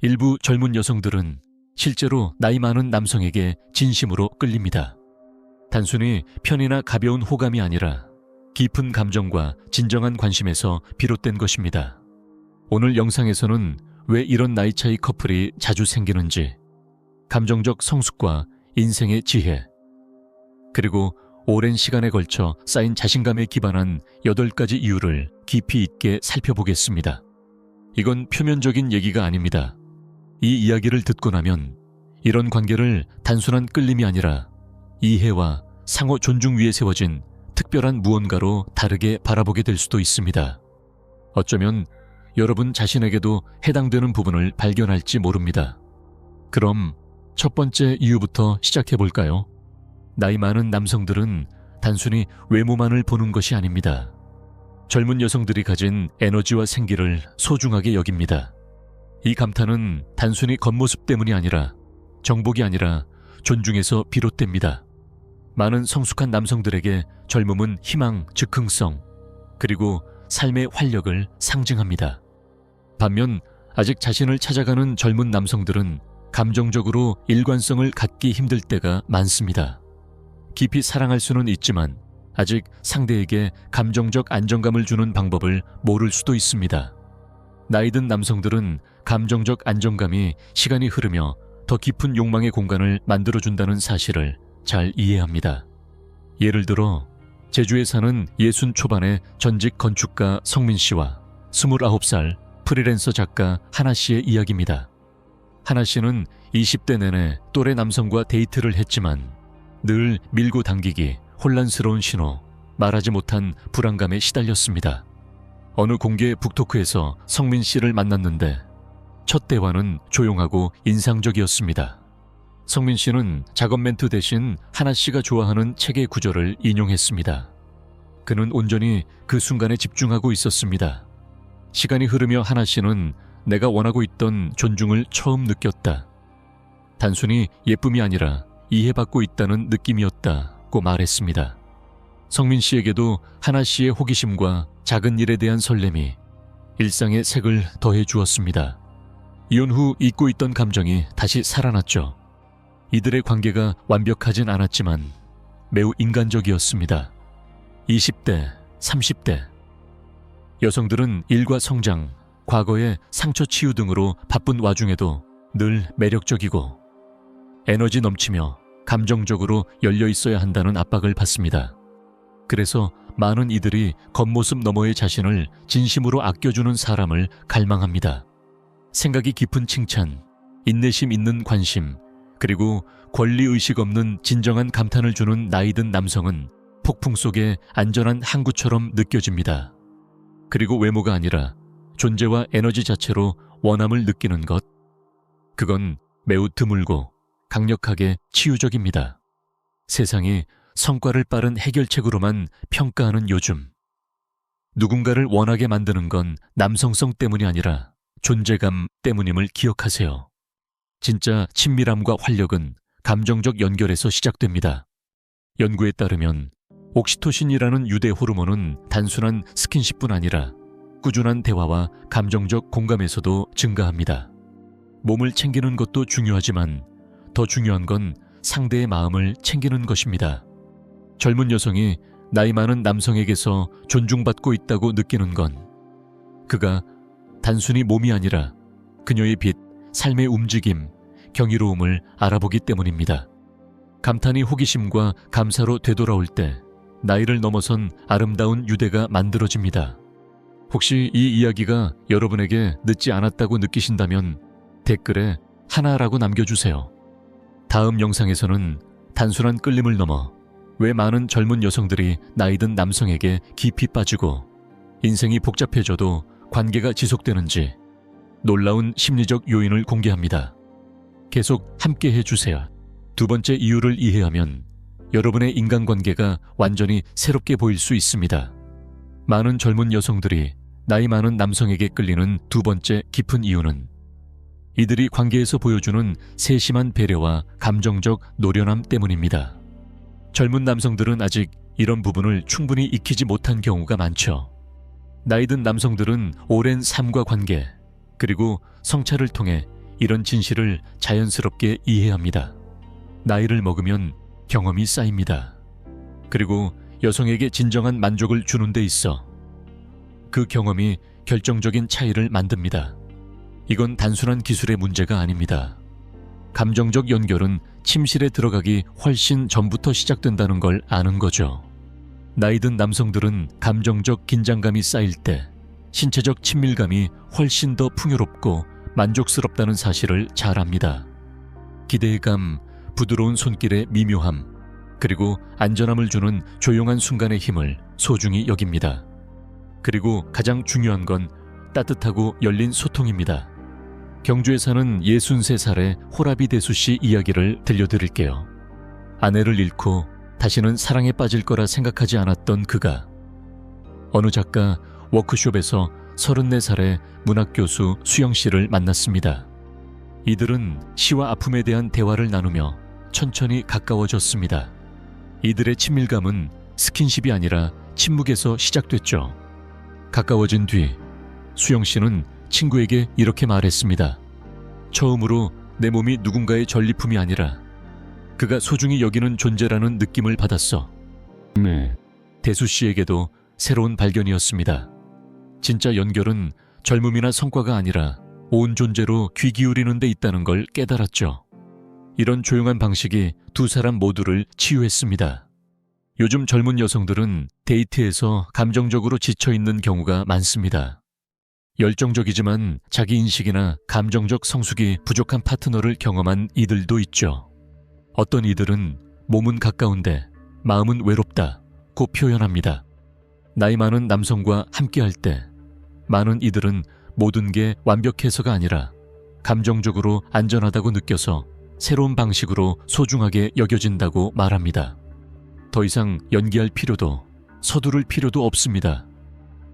일부 젊은 여성들은 실제로 나이 많은 남성에게 진심으로 끌립니다. 단순히 편이나 가벼운 호감이 아니라 깊은 감정과 진정한 관심에서 비롯된 것입니다. 오늘 영상에서는 왜 이런 나이 차이 커플이 자주 생기는지, 감정적 성숙과 인생의 지혜, 그리고 오랜 시간에 걸쳐 쌓인 자신감에 기반한 8가지 이유를 깊이 있게 살펴보겠습니다. 이건 표면적인 얘기가 아닙니다. 이 이야기를 듣고 나면 이런 관계를 단순한 끌림이 아니라 이해와 상호 존중 위에 세워진 특별한 무언가로 다르게 바라보게 될 수도 있습니다. 어쩌면 여러분 자신에게도 해당되는 부분을 발견할지 모릅니다. 그럼 첫 번째 이유부터 시작해 볼까요? 나이 많은 남성들은 단순히 외모만을 보는 것이 아닙니다. 젊은 여성들이 가진 에너지와 생기를 소중하게 여깁니다. 이 감탄은 단순히 겉모습 때문이 아니라, 정복이 아니라 존중에서 비롯됩니다. 많은 성숙한 남성들에게 젊음은 희망, 즉흥성, 그리고 삶의 활력을 상징합니다. 반면 아직 자신을 찾아가는 젊은 남성들은 감정적으로 일관성을 갖기 힘들 때가 많습니다. 깊이 사랑할 수는 있지만 아직 상대에게 감정적 안정감을 주는 방법을 모를 수도 있습니다. 나이든 남성들은 감정적 안정감이 시간이 흐르며 더 깊은 욕망의 공간을 만들어준다는 사실을 잘 이해합니다. 예를 들어 제주에 사는 60 초반의 전직 건축가 성민 씨와 29살 프리랜서 작가 하나 씨의 이야기입니다. 하나 씨는 20대 내내 또래 남성과 데이트를 했지만 늘 밀고 당기기, 혼란스러운 신호, 말하지 못한 불안감에 시달렸습니다. 어느 공개 북토크에서 성민 씨를 만났는데 첫 대화는 조용하고 인상적이었습니다. 성민 씨는 작업 멘트 대신 하나 씨가 좋아하는 책의 구절을 인용했습니다. 그는 온전히 그 순간에 집중하고 있었습니다. 시간이 흐르며 하나 씨는 내가 원하고 있던 존중을 처음 느꼈다. 단순히 예쁨이 아니라 이해받고 있다는 느낌이었다고 말했습니다. 성민 씨에게도 하나 씨의 호기심과 작은 일에 대한 설렘이 일상의 색을 더해 주었습니다. 이혼 후 잊고 있던 감정이 다시 살아났죠. 이들의 관계가 완벽하진 않았지만 매우 인간적이었습니다. 20대, 30대. 여성들은 일과 성장, 과거의 상처 치유 등으로 바쁜 와중에도 늘 매력적이고 에너지 넘치며 감정적으로 열려 있어야 한다는 압박을 받습니다. 그래서 많은 이들이 겉모습 너머의 자신을 진심으로 아껴주는 사람을 갈망합니다. 생각이 깊은 칭찬, 인내심 있는 관심, 그리고 권리의식 없는 진정한 감탄을 주는 나이든 남성은 폭풍 속에 안전한 항구처럼 느껴집니다. 그리고 외모가 아니라 존재와 에너지 자체로 원함을 느끼는 것, 그건 매우 드물고 강력하게 치유적입니다. 세상이 성과를 빠른 해결책으로만 평가하는 요즘, 누군가를 원하게 만드는 건 남성성 때문이 아니라 존재감 때문임을 기억하세요. 진짜 친밀함과 활력은 감정적 연결에서 시작됩니다. 연구에 따르면 옥시토신이라는 유대 호르몬은 단순한 스킨십뿐 아니라 꾸준한 대화와 감정적 공감에서도 증가합니다. 몸을 챙기는 것도 중요하지만 더 중요한 건 상대의 마음을 챙기는 것입니다. 젊은 여성이 나이 많은 남성에게서 존중받고 있다고 느끼는 건 그가 단순히 몸이 아니라 그녀의 빛, 삶의 움직임, 경이로움을 알아보기 때문입니다. 감탄이 호기심과 감사로 되돌아올 때 나이를 넘어선 아름다운 유대가 만들어집니다. 혹시 이 이야기가 여러분에게 늦지 않았다고 느끼신다면 댓글에 하나라고 남겨주세요. 다음 영상에서는 단순한 끌림을 넘어 왜 많은 젊은 여성들이 나이든 남성에게 깊이 빠지고 인생이 복잡해져도 관계가 지속되는지 놀라운 심리적 요인을 공개합니다. 계속 함께 해주세요. 두 번째 이유를 이해하면 여러분의 인간관계가 완전히 새롭게 보일 수 있습니다. 많은 젊은 여성들이 나이 많은 남성에게 끌리는 두 번째 깊은 이유는 이들이 관계에서 보여주는 세심한 배려와 감정적 노련함 때문입니다. 젊은 남성들은 아직 이런 부분을 충분히 익히지 못한 경우가 많죠. 나이 든 남성들은 오랜 삶과 관계, 그리고 성찰을 통해 이런 진실을 자연스럽게 이해합니다. 나이를 먹으면 경험이 쌓입니다. 그리고 여성에게 진정한 만족을 주는 데 있어 그 경험이 결정적인 차이를 만듭니다. 이건 단순한 기술의 문제가 아닙니다. 감정적 연결은 침실에 들어가기 훨씬 전부터 시작된다는 걸 아는 거죠. 나이 든 남성들은 감정적 긴장감이 쌓일 때 신체적 친밀감이 훨씬 더 풍요롭고 만족스럽다는 사실을 잘 압니다. 기대감, 부드러운 손길의 미묘함, 그리고 안전함을 주는 조용한 순간의 힘을 소중히 여깁니다. 그리고 가장 중요한 건 따뜻하고 열린 소통입니다. 경주에 사는 63살의 호라비 대수씨 이야기를 들려드릴게요. 아내를 잃고 다시는 사랑에 빠질 거라 생각하지 않았던 그가 어느 작가 워크숍에서 34살의 문학교수 수영씨를 만났습니다. 이들은 시와 아픔에 대한 대화를 나누며 천천히 가까워졌습니다. 이들의 친밀감은 스킨십이 아니라 침묵에서 시작됐죠. 가까워진 뒤 수영씨는 친구에게 이렇게 말했습니다. 처음으로 내 몸이 누군가의 전리품이 아니라 그가 소중히 여기는 존재라는 느낌을 받았어. 네. 대수씨에게도 새로운 발견이었습니다. 진짜 연결은 젊음이나 성과가 아니라 온 존재로 귀 기울이는 데 있다는 걸 깨달았죠. 이런 조용한 방식이 두 사람 모두를 치유했습니다. 요즘 젊은 여성들은 데이트에서 감정적으로 지쳐있는 경우가 많습니다. 열정적이지만 자기인식이나 감정적 성숙이 부족한 파트너를 경험한 이들도 있죠. 어떤 이들은 몸은 가까운데 마음은 외롭다고 표현합니다. 나이 많은 남성과 함께할 때 많은 이들은 모든 게 완벽해서가 아니라 감정적으로 안전하다고 느껴서 새로운 방식으로 소중하게 여겨진다고 말합니다. 더 이상 연기할 필요도 서두를 필요도 없습니다.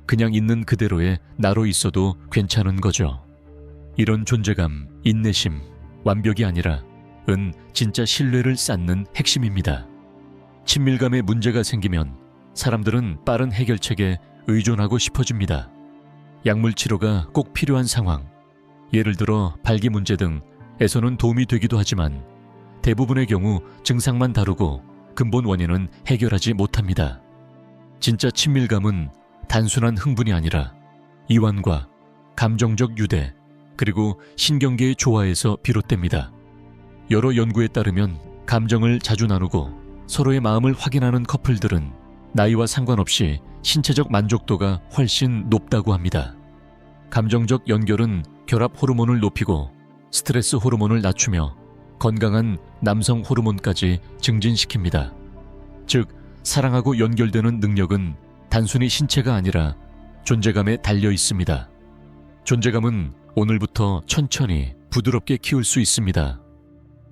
그냥 있는 그대로의 나로 있어도 괜찮은 거죠. 이런 존재감, 인내심, 완벽이 아니라 진짜 신뢰를 쌓는 핵심입니다. 친밀감에 문제가 생기면 사람들은 빠른 해결책에 의존하고 싶어집니다. 약물 치료가 꼭 필요한 상황, 예를 들어 발기 문제 등에서는 도움이 되기도 하지만 대부분의 경우 증상만 다루고 근본 원인은 해결하지 못합니다. 진짜 친밀감은 단순한 흥분이 아니라 이완과 감정적 유대, 그리고 신경계의 조화에서 비롯됩니다. 여러 연구에 따르면 감정을 자주 나누고 서로의 마음을 확인하는 커플들은 나이와 상관없이 신체적 만족도가 훨씬 높다고 합니다. 감정적 연결은 결합 호르몬을 높이고 스트레스 호르몬을 낮추며 건강한 남성 호르몬까지 증진시킵니다. 즉, 사랑하고 연결되는 능력은 단순히 신체가 아니라 존재감에 달려 있습니다. 존재감은 오늘부터 천천히 부드럽게 키울 수 있습니다.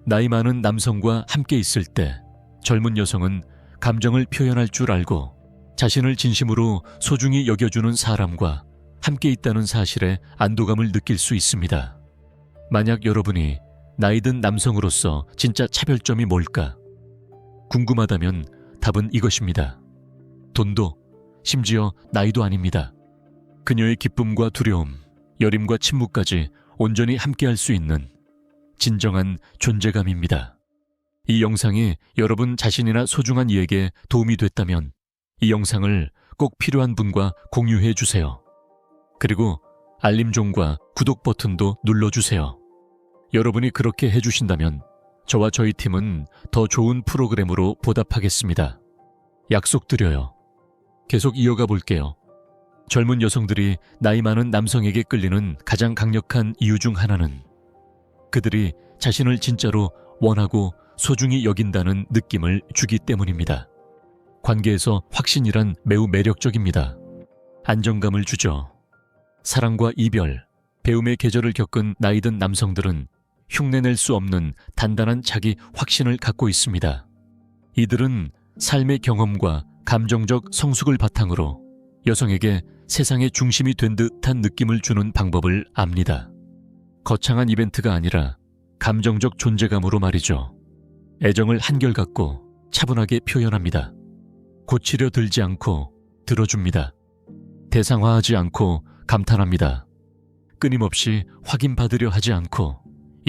나이 많은 남성과 함께 있을 때 젊은 여성은 감정을 표현할 줄 알고 자신을 진심으로 소중히 여겨주는 사람과 함께 있다는 사실에 안도감을 느낄 수 있습니다. 만약 여러분이 나이 든 남성으로서 진짜 차별점이 뭘까? 궁금하다면 답은 이것입니다. 돈도, 심지어 나이도 아닙니다. 그녀의 기쁨과 두려움, 여림과 침묵까지 온전히 함께할 수 있는 진정한 존재감입니다. 이 영상이 여러분 자신이나 소중한 이에게 도움이 됐다면 이 영상을 꼭 필요한 분과 공유해 주세요. 그리고 알림종과 구독 버튼도 눌러주세요. 여러분이 그렇게 해주신다면 저와 저희 팀은 더 좋은 프로그램으로 보답하겠습니다. 약속드려요. 계속 이어가 볼게요. 젊은 여성들이 나이 많은 남성에게 끌리는 가장 강력한 이유 중 하나는 그들이 자신을 진짜로 원하고 소중히 여긴다는 느낌을 주기 때문입니다. 관계에서 확신이란 매우 매력적입니다. 안정감을 주죠. 사랑과 이별, 배움의 계절을 겪은 나이 든 남성들은 흉내낼 수 없는 단단한 자기 확신을 갖고 있습니다. 이들은 삶의 경험과 감정적 성숙을 바탕으로 여성에게 세상의 중심이 된 듯한 느낌을 주는 방법을 압니다. 거창한 이벤트가 아니라 감정적 존재감으로 말이죠. 애정을 한결같고 차분하게 표현합니다. 고치려 들지 않고 들어줍니다. 대상화하지 않고 감탄합니다. 끊임없이 확인받으려 하지 않고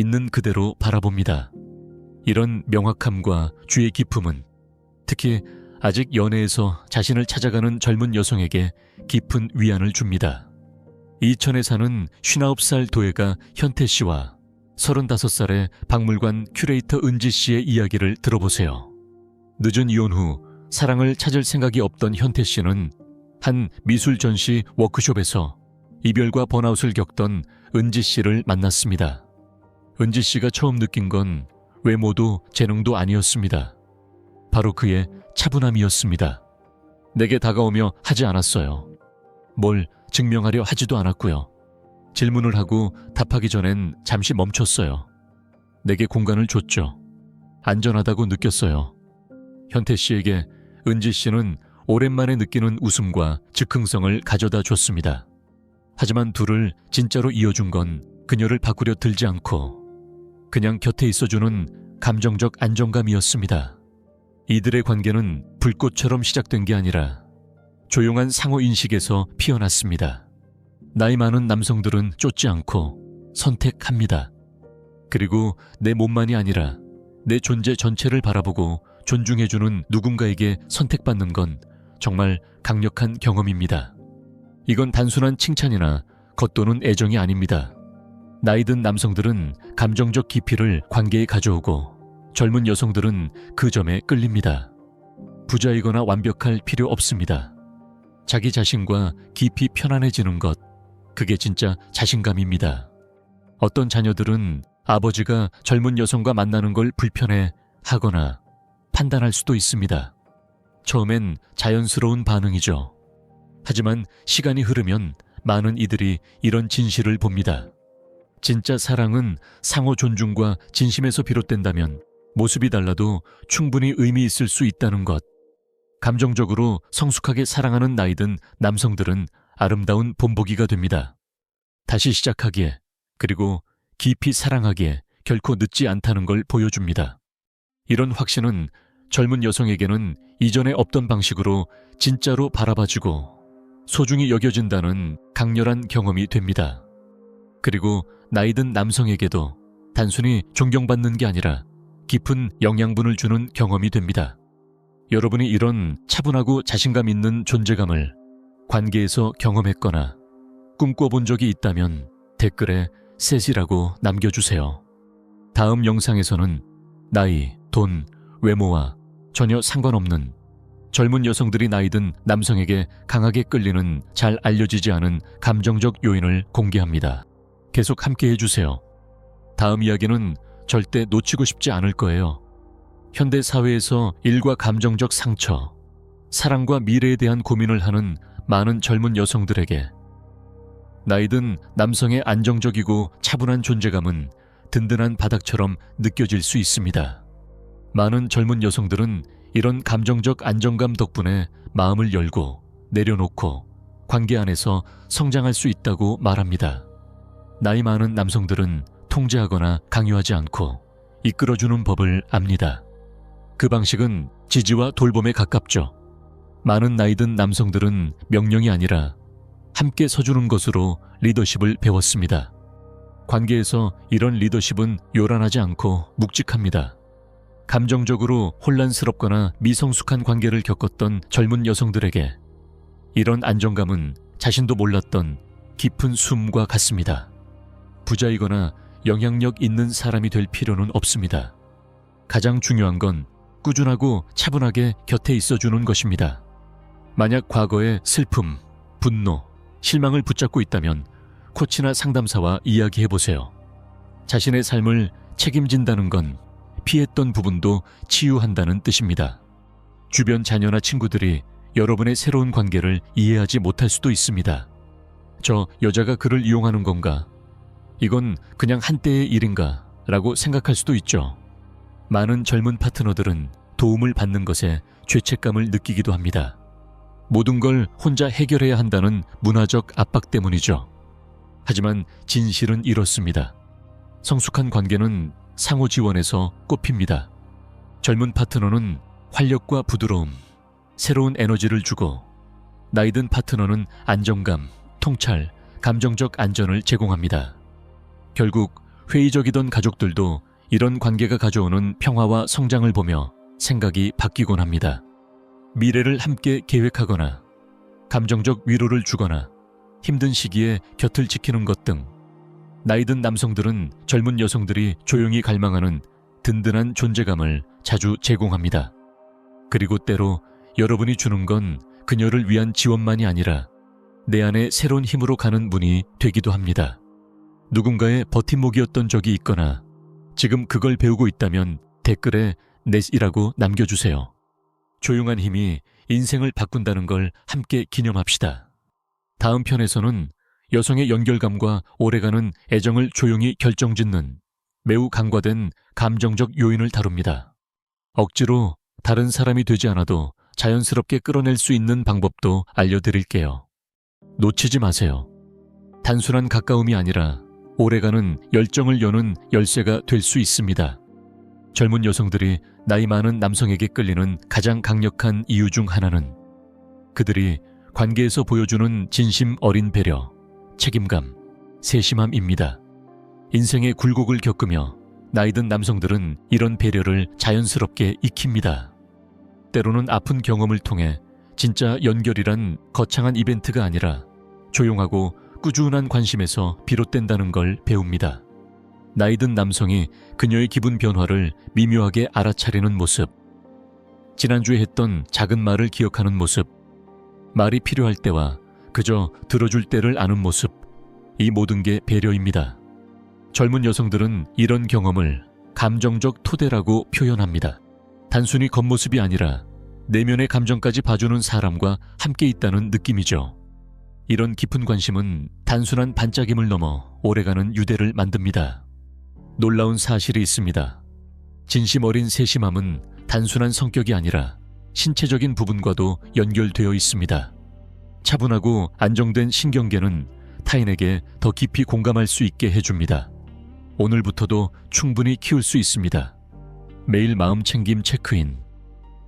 있는 그대로 바라봅니다. 이런 명확함과 주의 깊음은 특히 아직 연애에서 자신을 찾아가는 젊은 여성에게 깊은 위안을 줍니다. 이천에 사는 59살 도예가 현태 씨와 35살의 박물관 큐레이터 은지 씨의 이야기를 들어보세요. 늦은 이혼 후 사랑을 찾을 생각이 없던 현태 씨는 한 미술 전시 워크숍에서 이별과 번아웃을 겪던 은지 씨를 만났습니다. 은지 씨가 처음 느낀 건 외모도 재능도 아니었습니다. 바로 그의 차분함이었습니다. 내게 다가오며 하지 않았어요. 뭘 증명하려 하지도 않았고요. 질문을 하고 답하기 전엔 잠시 멈췄어요. 내게 공간을 줬죠. 안전하다고 느꼈어요. 현태 씨에게 은지 씨는 오랜만에 느끼는 웃음과 즉흥성을 가져다 줬습니다. 하지만 둘을 진짜로 이어준 건 그녀를 바꾸려 들지 않고 그냥 곁에 있어주는 감정적 안정감이었습니다. 이들의 관계는 불꽃처럼 시작된 게 아니라 조용한 상호인식에서 피어났습니다. 나이 많은 남성들은 쫓지 않고 선택합니다. 그리고 내 몸만이 아니라 내 존재 전체를 바라보고 존중해주는 누군가에게 선택받는 건 정말 강력한 경험입니다. 이건 단순한 칭찬이나 겉도는 애정이 아닙니다. 나이 든 남성들은 감정적 깊이를 관계에 가져오고 젊은 여성들은 그 점에 끌립니다. 부자이거나 완벽할 필요 없습니다. 자기 자신과 깊이 편안해지는 것, 그게 진짜 자신감입니다. 어떤 자녀들은 아버지가 젊은 여성과 만나는 걸 불편해 하거나 판단할 수도 있습니다. 처음엔 자연스러운 반응이죠. 하지만 시간이 흐르면 많은 이들이 이런 진실을 봅니다. 진짜 사랑은 상호 존중과 진심에서 비롯된다면 모습이 달라도 충분히 의미 있을 수 있다는 것. 감정적으로 성숙하게 사랑하는 나이든 남성들은 아름다운 본보기가 됩니다. 다시 시작하기에, 그리고 깊이 사랑하기에 결코 늦지 않다는 걸 보여줍니다. 이런 확신은 젊은 여성에게는 이전에 없던 방식으로 진짜로 바라봐주고 소중히 여겨진다는 강렬한 경험이 됩니다. 그리고 나이든 남성에게도 단순히 존경받는 게 아니라 깊은 영양분을 주는 경험이 됩니다. 여러분이 이런 차분하고 자신감 있는 존재감을 관계에서 경험했거나 꿈꿔본 적이 있다면 댓글에 셋이라고 남겨주세요. 다음 영상에서는 나이, 돈, 외모와 전혀 상관없는 젊은 여성들이 나이든 남성에게 강하게 끌리는 잘 알려지지 않은 감정적 요인을 공개합니다. 계속 함께 해주세요. 다음 이야기는 절대 놓치고 싶지 않을 거예요. 현대 사회에서 일과 감정적 상처, 사랑과 미래에 대한 고민을 하는 많은 젊은 여성들에게 나이든 남성의 안정적이고 차분한 존재감은 든든한 바닥처럼 느껴질 수 있습니다. 많은 젊은 여성들은 이런 감정적 안정감 덕분에 마음을 열고 내려놓고 관계 안에서 성장할 수 있다고 말합니다. 나이 많은 남성들은 통제하거나 강요하지 않고 이끌어주는 법을 압니다. 그 방식은 지지와 돌봄에 가깝죠. 많은 나이 든 남성들은 명령이 아니라 함께 서주는 것으로 리더십을 배웠습니다. 관계에서 이런 리더십은 요란하지 않고 묵직합니다. 감정적으로 혼란스럽거나 미성숙한 관계를 겪었던 젊은 여성들에게 이런 안정감은 자신도 몰랐던 깊은 숨과 같습니다. 부자이거나 영향력 있는 사람이 될 필요는 없습니다. 가장 중요한 건 꾸준하고 차분하게 곁에 있어주는 것입니다. 만약 과거의 슬픔, 분노, 실망을 붙잡고 있다면 코치나 상담사와 이야기해보세요. 자신의 삶을 책임진다는 건 피했던 부분도 치유한다는 뜻입니다. 주변 자녀나 친구들이 여러분의 새로운 관계를 이해하지 못할 수도 있습니다. 저 여자가 그를 이용하는 건가? 이건 그냥 한때의 일인가? 라고 생각할 수도 있죠. 많은 젊은 파트너들은 도움을 받는 것에 죄책감을 느끼기도 합니다. 모든 걸 혼자 해결해야 한다는 문화적 압박 때문이죠. 하지만 진실은 이렇습니다. 성숙한 관계는 상호 지원에서 꽃핍니다. 젊은 파트너는 활력과 부드러움, 새로운 에너지를 주고 나이든 파트너는 안정감, 통찰, 감정적 안전을 제공합니다. 결국 회의적이던 가족들도 이런 관계가 가져오는 평화와 성장을 보며 생각이 바뀌곤 합니다. 미래를 함께 계획하거나 감정적 위로를 주거나 힘든 시기에 곁을 지키는 것 등 나이 든 남성들은 젊은 여성들이 조용히 갈망하는 든든한 존재감을 자주 제공합니다. 그리고 때로 여러분이 주는 건 그녀를 위한 지원만이 아니라 내 안에 새로운 힘으로 가는 문이 되기도 합니다. 누군가의 버팀목이었던 적이 있거나 지금 그걸 배우고 있다면 댓글에 넷이라고 남겨주세요. 조용한 힘이 인생을 바꾼다는 걸 함께 기념합시다. 다음 편에서는 여성의 연결감과 오래가는 애정을 조용히 결정짓는 매우 간과된 감정적 요인을 다룹니다. 억지로 다른 사람이 되지 않아도 자연스럽게 끌어낼 수 있는 방법도 알려드릴게요. 놓치지 마세요. 단순한 가까움이 아니라 오래가는 열정을 여는 열쇠가 될 수 있습니다. 젊은 여성들이 나이 많은 남성에게 끌리는 가장 강력한 이유 중 하나는 그들이 관계에서 보여주는 진심 어린 배려, 책임감, 세심함입니다. 인생의 굴곡을 겪으며 나이 든 남성들은 이런 배려를 자연스럽게 익힙니다. 때로는 아픈 경험을 통해 진짜 연결이란 거창한 이벤트가 아니라 조용하고 꾸준한 관심에서 비롯된다는 걸 배웁니다. 나이 든 남성이 그녀의 기분 변화를 미묘하게 알아차리는 모습, 지난주에 했던 작은 말을 기억하는 모습, 말이 필요할 때와 그저 들어줄 때를 아는 모습, 이 모든 게 배려입니다. 젊은 여성들은 이런 경험을 감정적 토대라고 표현합니다. 단순히 겉모습이 아니라 내면의 감정까지 봐주는 사람과 함께 있다는 느낌이죠. 이런 깊은 관심은 단순한 반짝임을 넘어 오래가는 유대를 만듭니다. 놀라운 사실이 있습니다. 진심 어린 세심함은 단순한 성격이 아니라 신체적인 부분과도 연결되어 있습니다. 차분하고 안정된 신경계는 타인에게 더 깊이 공감할 수 있게 해줍니다. 오늘부터도 충분히 키울 수 있습니다. 매일 마음 챙김 체크인.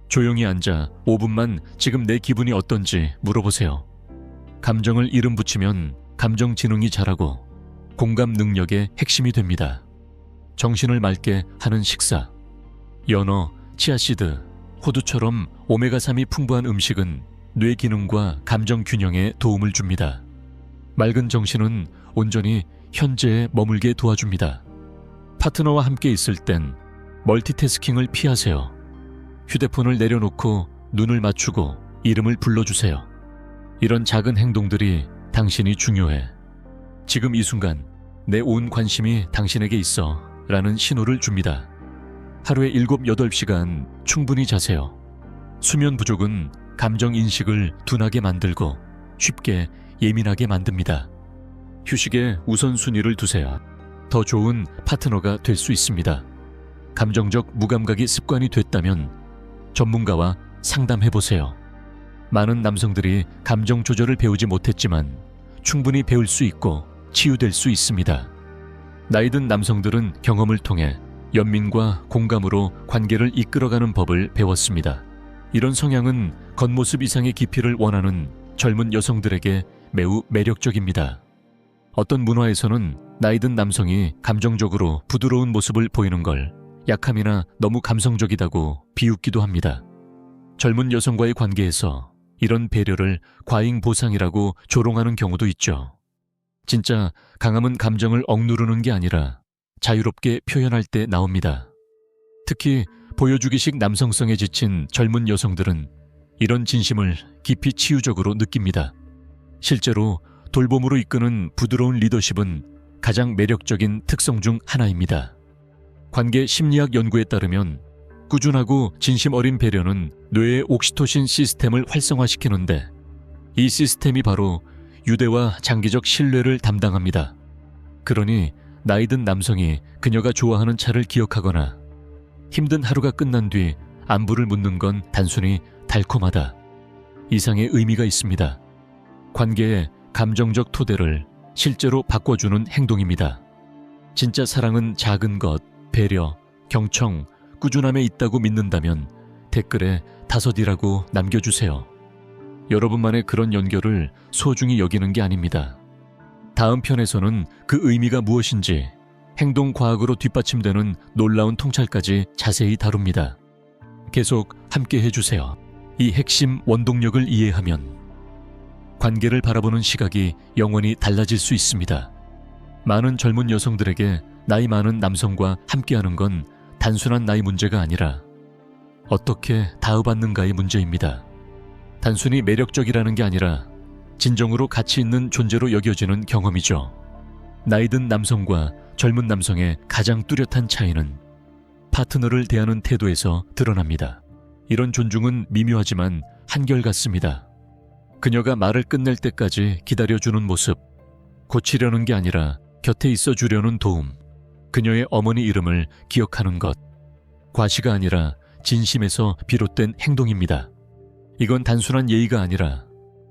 조용히 앉아 5분만 지금 내 기분이 어떤지 물어보세요. 감정을 이름 붙이면 감정 지능이 자라고 공감 능력의 핵심이 됩니다. 정신을 맑게 하는 식사. 연어, 치아씨드, 호두처럼 오메가3이 풍부한 음식은 뇌 기능과 감정 균형에 도움을 줍니다. 맑은 정신은 온전히 현재에 머물게 도와줍니다. 파트너와 함께 있을 땐 멀티태스킹을 피하세요. 휴대폰을 내려놓고 눈을 맞추고 이름을 불러주세요. 이런 작은 행동들이 당신이 중요해. 지금 이 순간 내 온 관심이 당신에게 있어 라는 신호를 줍니다. 하루에 7, 8시간 충분히 자세요. 수면 부족은 감정 인식을 둔하게 만들고 쉽게 예민하게 만듭니다. 휴식에 우선순위를 두세요. 더 좋은 파트너가 될 수 있습니다. 감정적 무감각이 습관이 됐다면 전문가와 상담해보세요. 많은 남성들이 감정 조절을 배우지 못했지만 충분히 배울 수 있고 치유될 수 있습니다. 나이 든 남성들은 경험을 통해 연민과 공감으로 관계를 이끌어가는 법을 배웠습니다. 이런 성향은 겉모습 이상의 깊이를 원하는 젊은 여성들에게 매우 매력적입니다. 어떤 문화에서는 나이 든 남성이 감정적으로 부드러운 모습을 보이는 걸 약함이나 너무 감성적이다고 비웃기도 합니다. 젊은 여성과의 관계에서 이런 배려를 과잉 보상이라고 조롱하는 경우도 있죠. 진짜 강함은 감정을 억누르는 게 아니라 자유롭게 표현할 때 나옵니다. 특히 보여주기식 남성성에 지친 젊은 여성들은 이런 진심을 깊이 치유적으로 느낍니다. 실제로 돌봄으로 이끄는 부드러운 리더십은 가장 매력적인 특성 중 하나입니다. 관계 심리학 연구에 따르면 꾸준하고 진심 어린 배려는 뇌의 옥시토신 시스템을 활성화시키는데 이 시스템이 바로 유대와 장기적 신뢰를 담당합니다. 그러니 나이 든 남성이 그녀가 좋아하는 차를 기억하거나 힘든 하루가 끝난 뒤 안부를 묻는 건 단순히 달콤하다 이상의 의미가 있습니다. 관계의 감정적 토대를 실제로 바꿔주는 행동입니다. 진짜 사랑은 작은 것, 배려, 경청, 꾸준함에 있다고 믿는다면 댓글에 5이라고 남겨주세요. 여러분만의 그런 연결을 소중히 여기는 게 아닙니다. 다음 편에서는 그 의미가 무엇인지 행동 과학으로 뒷받침되는 놀라운 통찰까지 자세히 다룹니다. 계속 함께 해주세요. 이 핵심 원동력을 이해하면 관계를 바라보는 시각이 영원히 달라질 수 있습니다. 많은 젊은 여성들에게 나이 많은 남성과 함께하는 건 단순한 나이 문제가 아니라 어떻게 다흡받는가의 문제입니다. 단순히 매력적이라는 게 아니라 진정으로 가치 있는 존재로 여겨지는 경험이죠. 나이 든 남성과 젊은 남성의 가장 뚜렷한 차이는 파트너를 대하는 태도에서 드러납니다. 이런 존중은 미묘하지만 한결같습니다. 그녀가 말을 끝낼 때까지 기다려주는 모습, 고치려는 게 아니라 곁에 있어 주려는 도움, 그녀의 어머니 이름을 기억하는 것, 과시가 아니라 진심에서 비롯된 행동입니다. 이건 단순한 예의가 아니라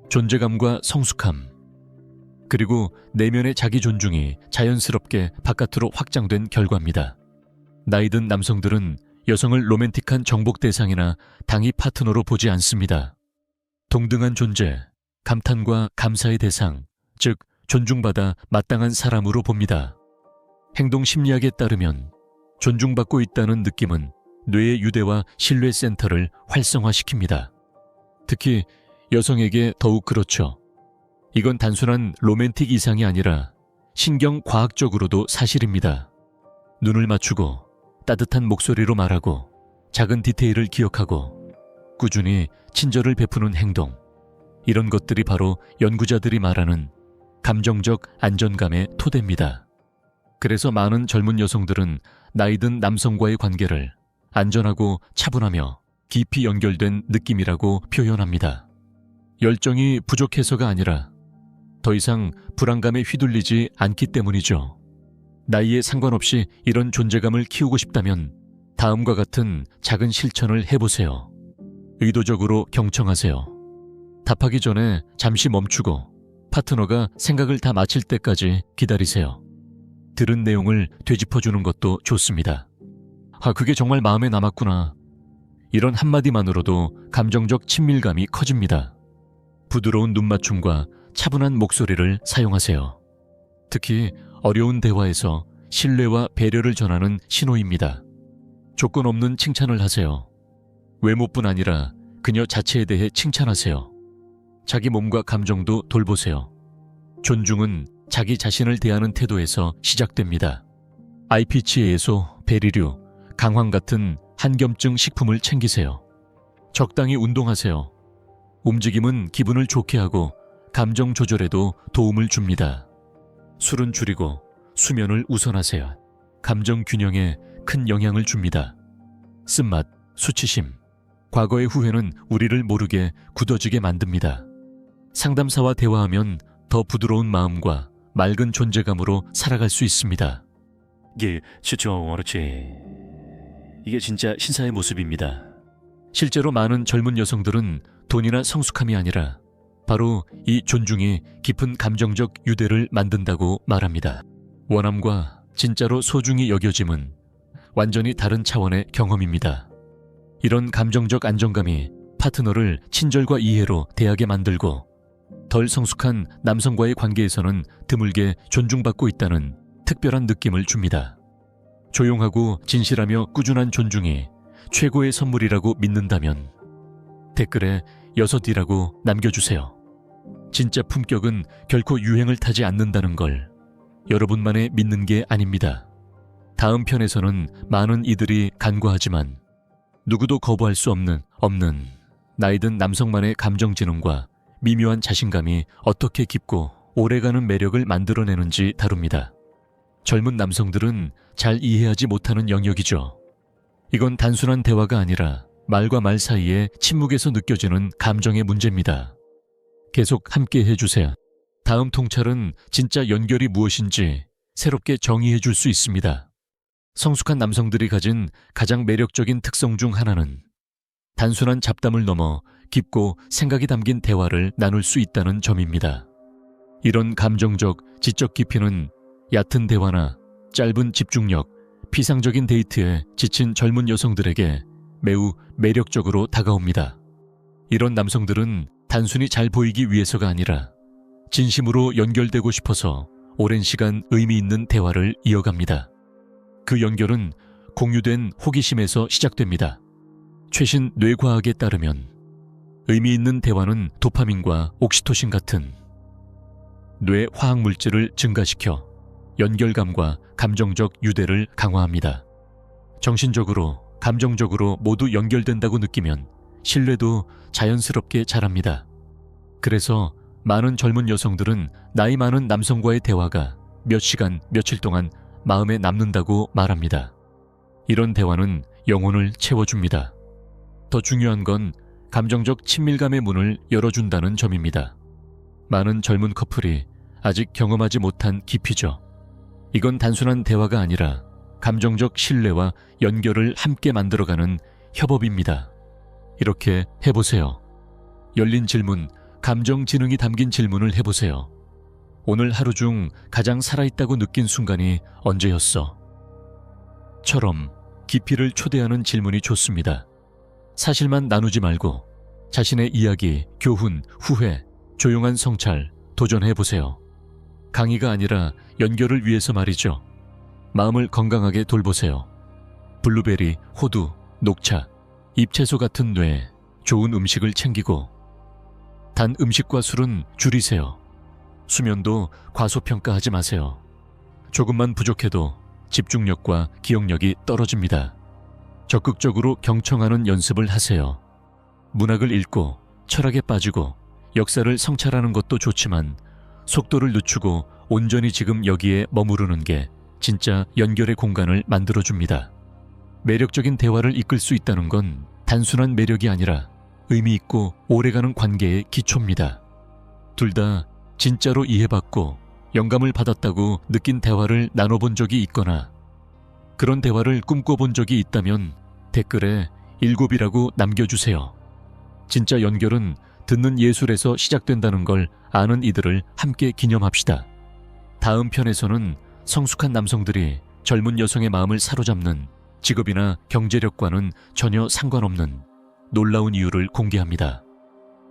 존재감과 성숙함, 그리고 내면의 자기 존중이 자연스럽게 바깥으로 확장된 결과입니다. 나이 든 남성들은 여성을 로맨틱한 정복 대상이나 당위 파트너로 보지 않습니다. 동등한 존재, 감탄과 감사의 대상, 즉 존중받아 마땅한 사람으로 봅니다. 행동 심리학에 따르면 존중받고 있다는 느낌은 뇌의 유대와 신뢰 센터를 활성화시킵니다. 특히 여성에게 더욱 그렇죠. 이건 단순한 로맨틱 이상이 아니라 신경과학적으로도 사실입니다. 눈을 맞추고 따뜻한 목소리로 말하고 작은 디테일을 기억하고 꾸준히 친절을 베푸는 행동, 이런 것들이 바로 연구자들이 말하는 감정적 안전감의 토대입니다. 그래서 많은 젊은 여성들은 나이 든 남성과의 관계를 안전하고 차분하며 깊이 연결된 느낌이라고 표현합니다. 열정이 부족해서가 아니라 더 이상 불안감에 휘둘리지 않기 때문이죠. 나이에 상관없이 이런 존재감을 키우고 싶다면 다음과 같은 작은 실천을 해보세요. 의도적으로 경청하세요. 답하기 전에 잠시 멈추고 파트너가 생각을 다 마칠 때까지 기다리세요. 들은 내용을 되짚어주는 것도 좋습니다. 그게 정말 마음에 남았구나. 이런 한마디만으로도 감정적 친밀감이 커집니다. 부드러운 눈맞춤과 차분한 목소리를 사용하세요. 특히 어려운 대화에서 신뢰와 배려를 전하는 신호입니다. 조건 없는 칭찬을 하세요. 외모뿐 아니라 그녀 자체에 대해 칭찬하세요. 자기 몸과 감정도 돌보세요. 존중은 자기 자신을 대하는 태도에서 시작됩니다. IPC에서 베리류, 강황 같은 한겸증 식품을 챙기세요. 적당히 운동하세요. 움직임은 기분을 좋게 하고 감정 조절에도 도움을 줍니다. 술은 줄이고 수면을 우선하세요. 감정 균형에 큰 영향을 줍니다. 쓴맛, 수치심, 과거의 후회는 우리를 모르게 굳어지게 만듭니다. 상담사와 대화하면 더 부드러운 마음과 맑은 존재감으로 살아갈 수 있습니다. 이게 진짜 신사의 모습입니다. 실제로 많은 젊은 여성들은 돈이나 성숙함이 아니라 바로 이 존중이 깊은 감정적 유대를 만든다고 말합니다. 원함과 진짜로 소중히 여겨짐은 완전히 다른 차원의 경험입니다. 이런 감정적 안정감이 파트너를 친절과 이해로 대하게 만들고 덜 성숙한 남성과의 관계에서는 드물게 존중받고 있다는 특별한 느낌을 줍니다. 조용하고 진실하며 꾸준한 존중이 최고의 선물이라고 믿는다면 댓글에 6이라고 남겨주세요. 진짜 품격은 결코 유행을 타지 않는다는 걸 여러분만의 믿는 게 아닙니다. 다음 편에서는 많은 이들이 간과하지만 누구도 거부할 수 없는 나이든 남성만의 감정지능과 미묘한 자신감이 어떻게 깊고 오래가는 매력을 만들어내는지 다룹니다. 젊은 남성들은 잘 이해하지 못하는 영역이죠. 이건 단순한 대화가 아니라 말과 말 사이에 침묵에서 느껴지는 감정의 문제입니다. 계속 함께 해주세요. 다음 통찰은 진짜 연결이 무엇인지 새롭게 정의해 줄 수 있습니다. 성숙한 남성들이 가진 가장 매력적인 특성 중 하나는 단순한 잡담을 넘어 깊고 생각이 담긴 대화를 나눌 수 있다는 점입니다. 이런 감정적, 지적 깊이는 얕은 대화나 짧은 집중력, 피상적인 데이트에 지친 젊은 여성들에게 매우 매력적으로 다가옵니다. 이런 남성들은 단순히 잘 보이기 위해서가 아니라 진심으로 연결되고 싶어서 오랜 시간 의미 있는 대화를 이어갑니다. 그 연결은 공유된 호기심에서 시작됩니다. 최신 뇌과학에 따르면 의미 있는 대화는 도파민과 옥시토신 같은 뇌 화학물질을 증가시켜 연결감과 감정적 유대를 강화합니다. 정신적으로, 감정적으로 모두 연결된다고 느끼면 신뢰도 자연스럽게 자랍니다. 그래서 많은 젊은 여성들은 나이 많은 남성과의 대화가 몇 시간, 며칠 동안 마음에 남는다고 말합니다. 이런 대화는 영혼을 채워줍니다. 더 중요한 건 감정적 친밀감의 문을 열어준다는 점입니다. 많은 젊은 커플이 아직 경험하지 못한 깊이죠. 이건 단순한 대화가 아니라 감정적 신뢰와 연결을 함께 만들어가는 협업입니다. 이렇게 해보세요. 열린 질문, 감정 지능이 담긴 질문을 해보세요. 오늘 하루 중 가장 살아있다고 느낀 순간이 언제였어? 처럼 깊이를 초대하는 질문이 좋습니다. 사실만 나누지 말고 자신의 이야기, 교훈, 후회, 조용한 성찰 도전해보세요. 강의가 아니라 연결을 위해서 말이죠. 마음을 건강하게 돌보세요. 블루베리, 호두, 녹차, 잎채소 같은 뇌, 좋은 음식을 챙기고 단 음식과 술은 줄이세요. 수면도 과소평가하지 마세요. 조금만 부족해도 집중력과 기억력이 떨어집니다. 적극적으로 경청하는 연습을 하세요. 문학을 읽고 철학에 빠지고 역사를 성찰하는 것도 좋지만 속도를 늦추고 온전히 지금 여기에 머무르는 게 진짜 연결의 공간을 만들어줍니다. 매력적인 대화를 이끌 수 있다는 건 단순한 매력이 아니라 의미 있고 오래가는 관계의 기초입니다. 둘 다 진짜로 이해받고 영감을 받았다고 느낀 대화를 나눠본 적이 있거나 그런 대화를 꿈꿔본 적이 있다면 댓글에 7이라고 남겨주세요. 진짜 연결은 듣는 예술에서 시작된다는 걸 아는 이들을 함께 기념합시다. 다음 편에서는 성숙한 남성들이 젊은 여성의 마음을 사로잡는 직업이나 경제력과는 전혀 상관없는 놀라운 이유를 공개합니다.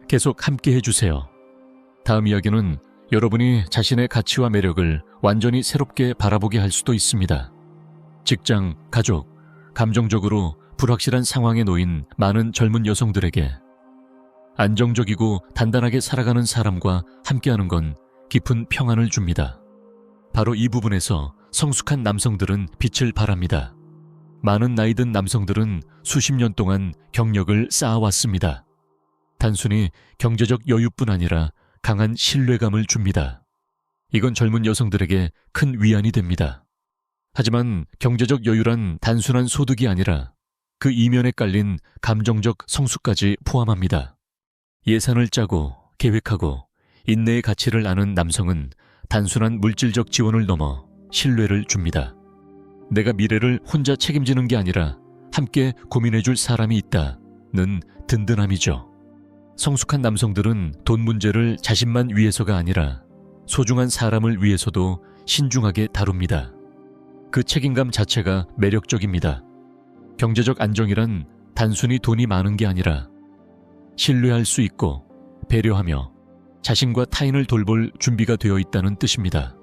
계속 함께 해주세요. 다음 이야기는 여러분이 자신의 가치와 매력을 완전히 새롭게 바라보게 할 수도 있습니다. 직장, 가족, 감정적으로 불확실한 상황에 놓인 많은 젊은 여성들에게 안정적이고 단단하게 살아가는 사람과 함께하는 건 깊은 평안을 줍니다. 바로 이 부분에서 성숙한 남성들은 빛을 발합니다. 많은 나이 든 남성들은 수십 년 동안 경력을 쌓아왔습니다. 단순히 경제적 여유뿐 아니라 강한 신뢰감을 줍니다. 이건 젊은 여성들에게 큰 위안이 됩니다. 하지만 경제적 여유란 단순한 소득이 아니라 그 이면에 깔린 감정적 성숙까지 포함합니다. 예산을 짜고 계획하고 인내의 가치를 아는 남성은 단순한 물질적 지원을 넘어 신뢰를 줍니다. 내가 미래를 혼자 책임지는 게 아니라 함께 고민해줄 사람이 있다는 든든함이죠. 성숙한 남성들은 돈 문제를 자신만 위해서가 아니라 소중한 사람을 위해서도 신중하게 다룹니다. 그 책임감 자체가 매력적입니다. 경제적 안정이란 단순히 돈이 많은 게 아니라 신뢰할 수 있고 배려하며 자신과 타인을 돌볼 준비가 되어 있다는 뜻입니다.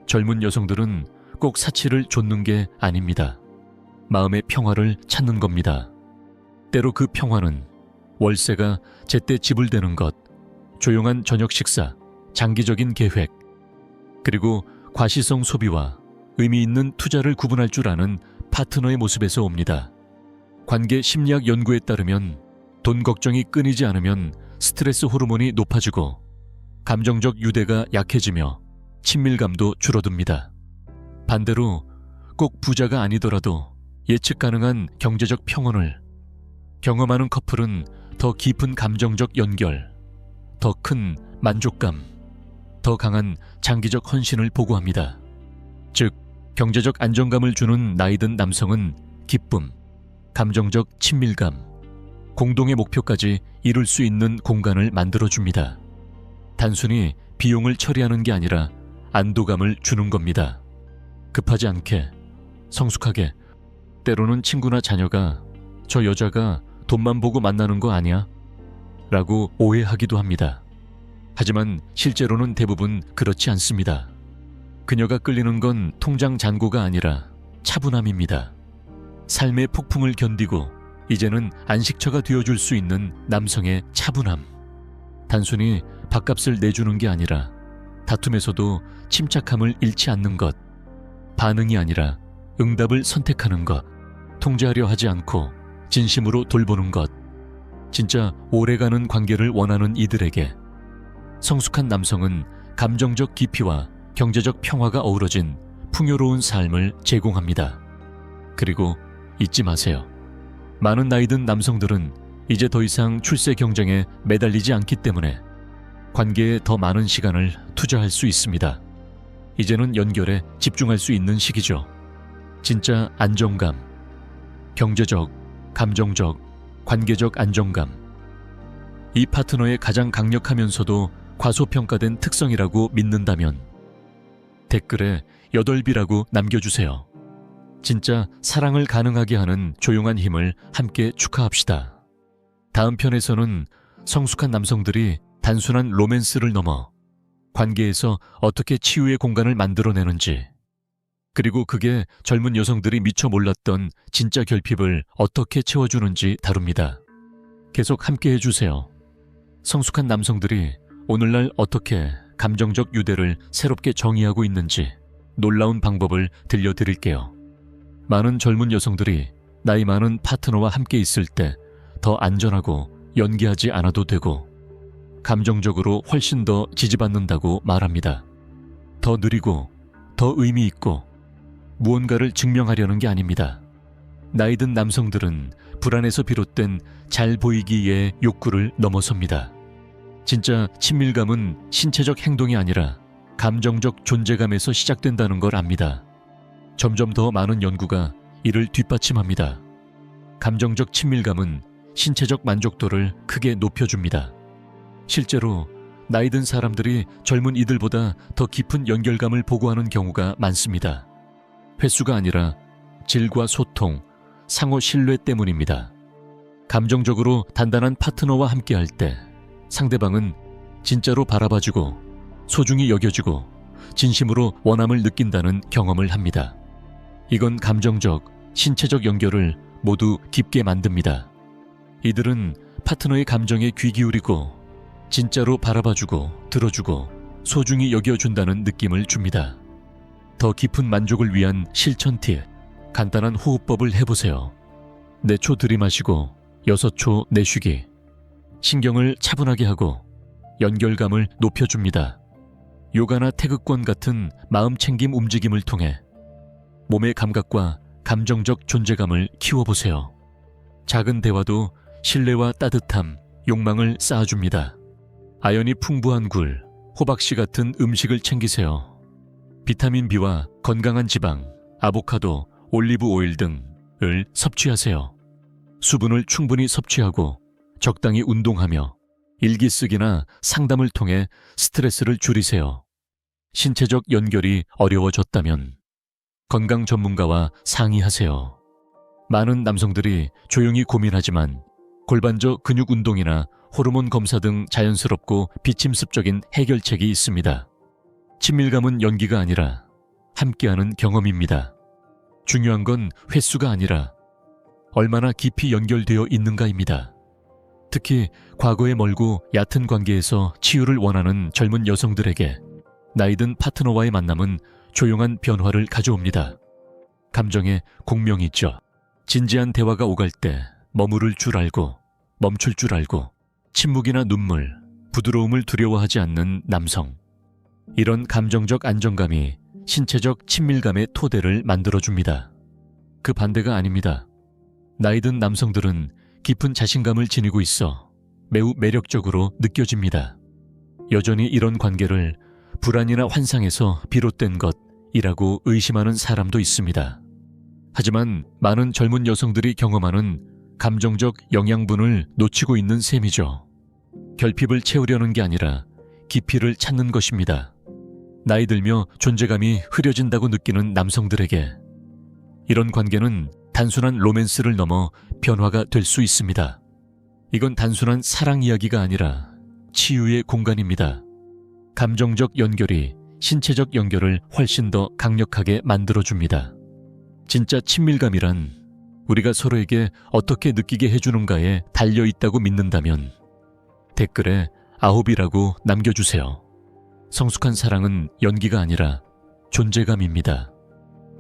젊은 여성들은 꼭 사치를 좇는 게 아닙니다. 마음의 평화를 찾는 겁니다. 때로 그 평화는 월세가 제때 지불되는 것, 조용한 저녁 식사, 장기적인 계획, 그리고 과시성 소비와 의미 있는 투자를 구분할 줄 아는 파트너의 모습에서 옵니다. 관계 심리학 연구에 따르면 돈 걱정이 끊이지 않으면 스트레스 호르몬이 높아지고 감정적 유대가 약해지며 친밀감도 줄어듭니다. 반대로 꼭 부자가 아니더라도 예측 가능한 경제적 평온을 경험하는 커플은 더 깊은 감정적 연결, 더 큰 만족감, 더 강한 장기적 헌신을 보고합니다. 즉, 경제적 안정감을 주는 나이든 남성은 기쁨, 감정적 친밀감, 공동의 목표까지 이룰 수 있는 공간을 만들어줍니다. 단순히 비용을 처리하는 게 아니라 안도감을 주는 겁니다. 급하지 않게, 성숙하게, 때로는 친구나 자녀가 저 여자가 돈만 보고 만나는 거 아니야? 라고 오해하기도 합니다. 하지만 실제로는 대부분 그렇지 않습니다. 그녀가 끌리는 건 통장 잔고가 아니라 차분함입니다. 삶의 폭풍을 견디고 이제는 안식처가 되어줄 수 있는 남성의 차분함. 단순히 밥값을 내주는 게 아니라 다툼에서도 침착함을 잃지 않는 것. 반응이 아니라 응답을 선택하는 것. 통제하려 하지 않고 진심으로 돌보는 것. 진짜 오래가는 관계를 원하는 이들에게 성숙한 남성은 감정적 깊이와 경제적 평화가 어우러진 풍요로운 삶을 제공합니다. 그리고 잊지 마세요. 많은 나이 든 남성들은 이제 더 이상 출세 경쟁에 매달리지 않기 때문에 관계에 더 많은 시간을 투자할 수 있습니다. 이제는 연결에 집중할 수 있는 시기죠. 진짜 안정감, 경제적, 감정적, 관계적 안정감. 이 파트너의 가장 강력하면서도 과소평가된 특성이라고 믿는다면 댓글에 8비라고 남겨주세요. 진짜 사랑을 가능하게 하는 조용한 힘을 함께 축하합시다. 다음 편에서는 성숙한 남성들이 단순한 로맨스를 넘어 관계에서 어떻게 치유의 공간을 만들어내는지, 그리고 그게 젊은 여성들이 미처 몰랐던 진짜 결핍을 어떻게 채워주는지 다룹니다. 계속 함께 해주세요. 성숙한 남성들이 오늘날 어떻게 감정적 유대를 새롭게 정의하고 있는지 놀라운 방법을 들려드릴게요. 많은 젊은 여성들이 나이 많은 파트너와 함께 있을 때 더 안전하고 연기하지 않아도 되고 감정적으로 훨씬 더 지지받는다고 말합니다. 더 느리고 더 의미 있고 무언가를 증명하려는 게 아닙니다. 나이 든 남성들은 불안에서 비롯된 잘 보이기의 욕구를 넘어섭니다. 진짜 친밀감은 신체적 행동이 아니라 감정적 존재감에서 시작된다는 걸 압니다. 점점 더 많은 연구가 이를 뒷받침합니다. 감정적 친밀감은 신체적 만족도를 크게 높여줍니다. 실제로 나이 든 사람들이 젊은 이들보다 더 깊은 연결감을 보고하는 경우가 많습니다. 횟수가 아니라 질과 소통, 상호 신뢰 때문입니다. 감정적으로 단단한 파트너와 함께할 때 상대방은 진짜로 바라봐주고 소중히 여겨주고 진심으로 원함을 느낀다는 경험을 합니다. 이건 감정적, 신체적 연결을 모두 깊게 만듭니다. 이들은 파트너의 감정에 귀 기울이고 진짜로 바라봐주고 들어주고 소중히 여겨준다는 느낌을 줍니다. 더 깊은 만족을 위한 실천 팁, 간단한 호흡법을 해보세요. 4초 들이마시고 6초 내쉬기. 신경을 차분하게 하고 연결감을 높여줍니다. 요가나 태극권 같은 마음챙김 움직임을 통해 몸의 감각과 감정적 존재감을 키워보세요. 작은 대화도 신뢰와 따뜻함, 욕망을 쌓아줍니다. 아연이 풍부한 굴, 호박씨 같은 음식을 챙기세요. 비타민 B와 건강한 지방, 아보카도, 올리브 오일 등을 섭취하세요. 수분을 충분히 섭취하고 적당히 운동하며 일기쓰기나 상담을 통해 스트레스를 줄이세요. 신체적 연결이 어려워졌다면 건강 전문가와 상의하세요. 많은 남성들이 조용히 고민하지만 골반저 근육 운동이나 호르몬 검사 등 자연스럽고 비침습적인 해결책이 있습니다. 친밀감은 연기가 아니라 함께하는 경험입니다. 중요한 건 횟수가 아니라 얼마나 깊이 연결되어 있는가입니다. 특히 과거에 멀고 얕은 관계에서 치유를 원하는 젊은 여성들에게 나이든 파트너와의 만남은 조용한 변화를 가져옵니다. 감정에 공명이 있죠. 진지한 대화가 오갈 때 머무를 줄 알고 멈출 줄 알고 침묵이나 눈물, 부드러움을 두려워하지 않는 남성. 이런 감정적 안정감이 신체적 친밀감의 토대를 만들어줍니다. 그 반대가 아닙니다. 나이든 남성들은 깊은 자신감을 지니고 있어 매우 매력적으로 느껴집니다. 여전히 이런 관계를 불안이나 환상에서 비롯된 것이라고 의심하는 사람도 있습니다. 하지만 많은 젊은 여성들이 경험하는 감정적 영양분을 놓치고 있는 셈이죠. 결핍을 채우려는 게 아니라 깊이를 찾는 것입니다. 나이 들며 존재감이 흐려진다고 느끼는 남성들에게 이런 관계는 단순한 로맨스를 넘어 변화가 될 수 있습니다. 이건 단순한 사랑 이야기가 아니라 치유의 공간입니다. 감정적 연결이 신체적 연결을 훨씬 더 강력하게 만들어줍니다. 진짜 친밀감이란 우리가 서로에게 어떻게 느끼게 해주는가에 달려있다고 믿는다면 댓글에 9이라고 남겨주세요. 성숙한 사랑은 연기가 아니라 존재감입니다.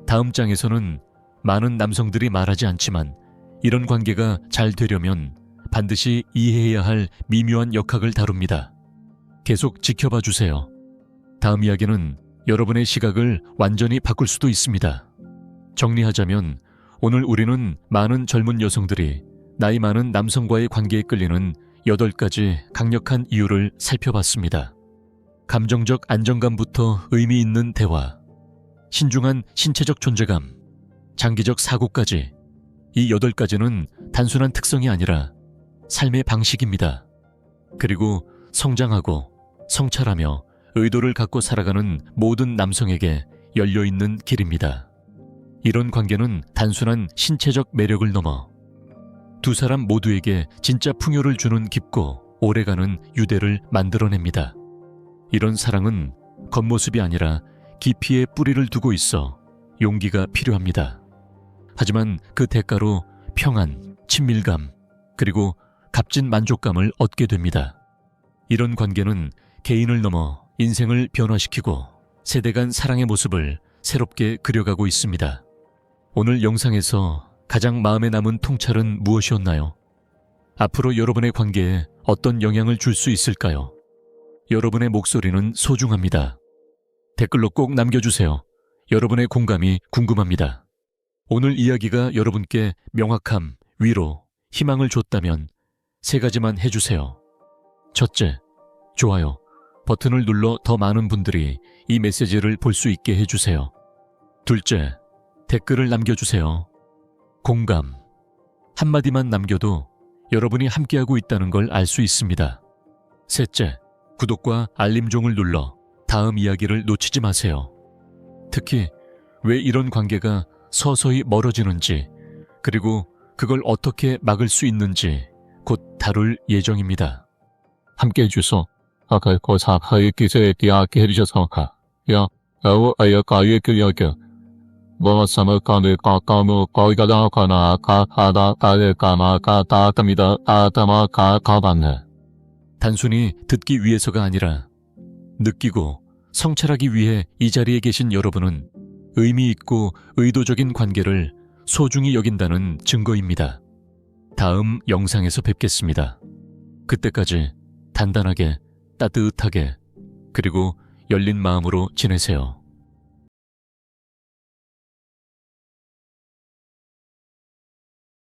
다음 장에서는 많은 남성들이 말하지 않지만 이런 관계가 잘 되려면 반드시 이해해야 할 미묘한 역학을 다룹니다. 계속 지켜봐 주세요. 다음 이야기는 여러분의 시각을 완전히 바꿀 수도 있습니다. 정리하자면 오늘 우리는 많은 젊은 여성들이 나이 많은 남성과의 관계에 끌리는 8가지 강력한 이유를 살펴봤습니다. 감정적 안정감부터 의미 있는 대화, 신중한 신체적 존재감, 장기적 사고까지 이 8가지는 단순한 특성이 아니라 삶의 방식입니다. 그리고 성장하고 성찰하며 의도를 갖고 살아가는 모든 남성에게 열려있는 길입니다. 이런 관계는 단순한 신체적 매력을 넘어 두 사람 모두에게 진짜 풍요를 주는 깊고 오래가는 유대를 만들어냅니다. 이런 사랑은 겉모습이 아니라 깊이에 뿌리를 두고 있어 용기가 필요합니다. 하지만 그 대가로 평안, 친밀감, 그리고 값진 만족감을 얻게 됩니다. 이런 관계는 개인을 넘어 인생을 변화시키고 세대 간 사랑의 모습을 새롭게 그려가고 있습니다. 오늘 영상에서 가장 마음에 남은 통찰은 무엇이었나요? 앞으로 여러분의 관계에 어떤 영향을 줄 수 있을까요? 여러분의 목소리는 소중합니다. 댓글로 꼭 남겨주세요. 여러분의 공감이 궁금합니다. 오늘 이야기가 여러분께 명확함, 위로, 희망을 줬다면 3가지만 해주세요. 첫째, 좋아요 버튼을 눌러 더 많은 분들이 이 메시지를 볼 수 있게 해주세요. 둘째, 댓글을 남겨주세요. 공감. 한마디만 남겨도 여러분이 함께하고 있다는 걸 알 수 있습니다. 셋째, 구독과 알림종을 눌러 다음 이야기를 놓치지 마세요. 특히 왜 이런 관계가 서서히 멀어지는지, 그리고 그걸 어떻게 막을 수 있는지 곧 다룰 예정입니다. 함께 해주셔서 고사하의 기세에 이야기 해주셔서 아이가 그여겨 뭐삼을 가까무 거기가 가나 가하다 가르가마 가다갑니다 아다마 가가봤네. 단순히 듣기 위해서가 아니라 느끼고 성찰하기 위해 이 자리에 계신 여러분은 의미 있고 의도적인 관계를 소중히 여긴다는 증거입니다. 다음 영상에서 뵙겠습니다. 그때까지 단단하게, 따뜻하게, 그리고 열린 마음으로 지내세요.